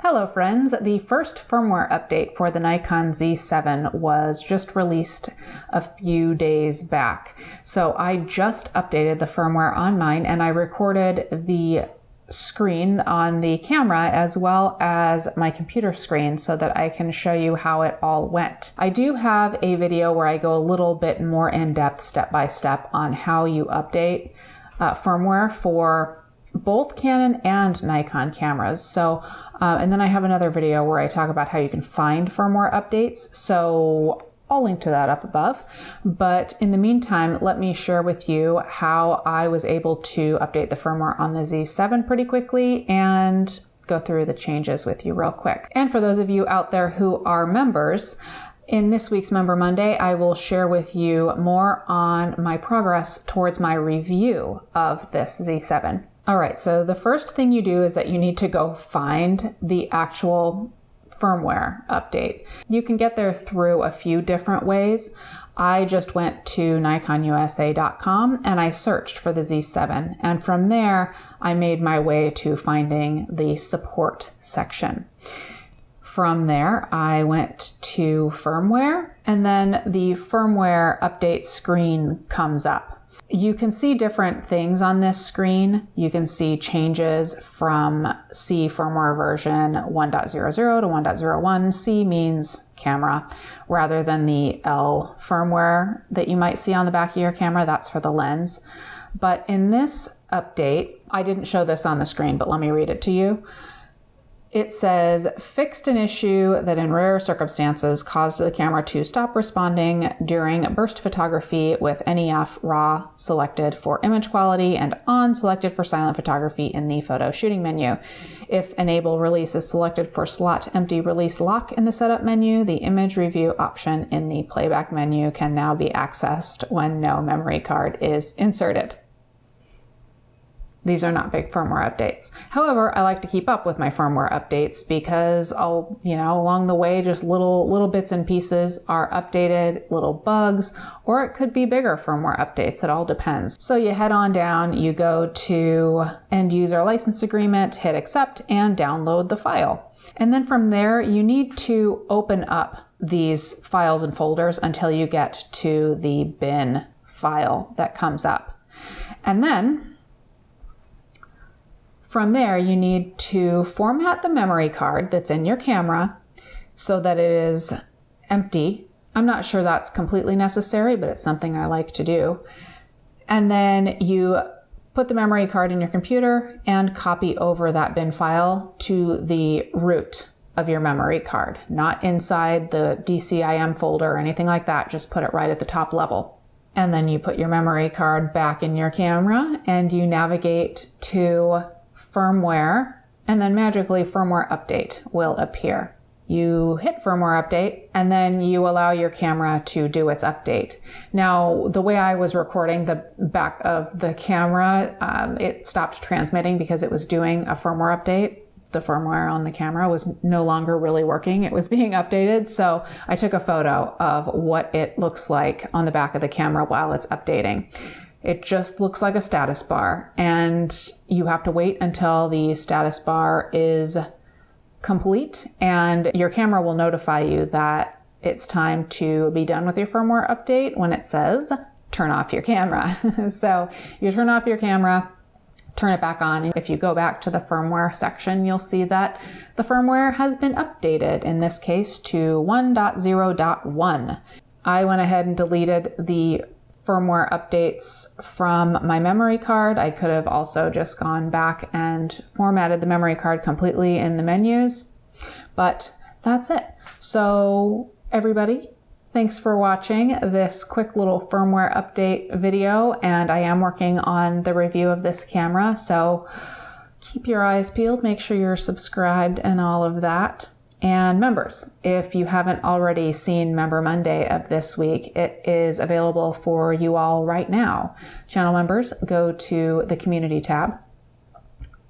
Hello friends, the first firmware update for the Nikon Z7 was just released a few days back. So I just updated the firmware on mine and I recorded the screen on the camera as well as my computer screen so that I can show you how it all went. I do have a video where I go a little bit more in depth step by step on how you update firmware for both Canon and Nikon cameras. So, and then I have another video where I talk about how you can find firmware updates. So I'll link to that up above. But in the meantime, let me share with you how I was able to update the firmware on the Z7 pretty quickly and go through the changes with you real quick. And for those of you out there who are members, in this week's Member Monday, I will share with you more on my progress towards my review of this Z7. All right, so the first thing you do is that you need to go find the actual firmware update. You can get there through a few different ways. I just went to nikonusa.com and I searched for the Z7. And from there, I made my way to finding the support section. From there, I went to firmware, and then the firmware update screen comes up. You can see different things on this screen. You can see changes from C firmware version 1.00 to 1.01. C means camera, rather than the L firmware that you might see on the back of your camera. That's for the lens. But in this update, I didn't show this on the screen, but let me read it to you. It says, fixed an issue that in rare circumstances caused the camera to stop responding during burst photography with NEF RAW selected for image quality and on selected for silent photography in the photo shooting menu. If enable release is selected for slot empty release lock in the setup menu, the image review option in the playback menu can now be accessed when no memory card is inserted. These are not big firmware updates. However, I like to keep up with my firmware updates because I'll, along the way, just little bits and pieces are updated, little bugs, or it could be bigger firmware updates. It all depends. So you head on down, you go to end user license agreement, hit accept, and download the file. And then from there, you need to open up these files and folders until you get to the bin file that comes up. And then from there, you need to format the memory card that's in your camera so that it is empty. I'm not sure that's completely necessary, but it's something I like to do. And then you put the memory card in your computer and copy over that bin file to the root of your memory card, not inside the DCIM folder or anything like that. Just put it right at the top level. And then you put your memory card back in your camera and you navigate to firmware, and then magically firmware update will appear. You hit firmware update and then you allow your camera to do its update. Now, the way I was recording the back of the camera, it stopped transmitting because it was doing a firmware update. The firmware on the camera was no longer really working. It was being updated. So I took a photo of what it looks like on the back of the camera while it's updating. It just looks like a status bar, and you have to wait until the status bar is complete, and your camera will notify you that it's time to be done with your firmware update when it says turn off your camera. So you turn off your camera, turn it back on. If you go back to the firmware section, you'll see that the firmware has been updated, in this case to 1.0.1. I went ahead and deleted the firmware updates from my memory card. I could have also just gone back and formatted the memory card completely in the menus, but that's it. So everybody, thanks for watching this quick little firmware update video, and I am working on the review of this camera, so keep your eyes peeled, make sure you're subscribed and all of that. And members, if you haven't already seen Member Monday of this week, it is available for you all right now. Channel members, go to the community tab,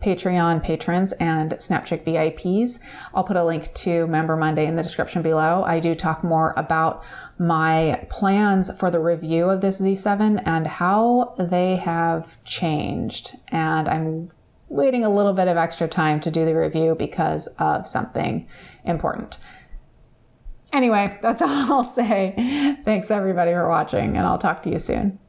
Patreon patrons and Snapchick VIPs. I'll put a link to Member Monday in the description below. I do talk more about my plans for the review of this Z7 and how they have changed. And I'm waiting a little bit of extra time to do the review because of something important. Anyway, that's all I'll say. Thanks everybody for watching, and I'll talk to you soon.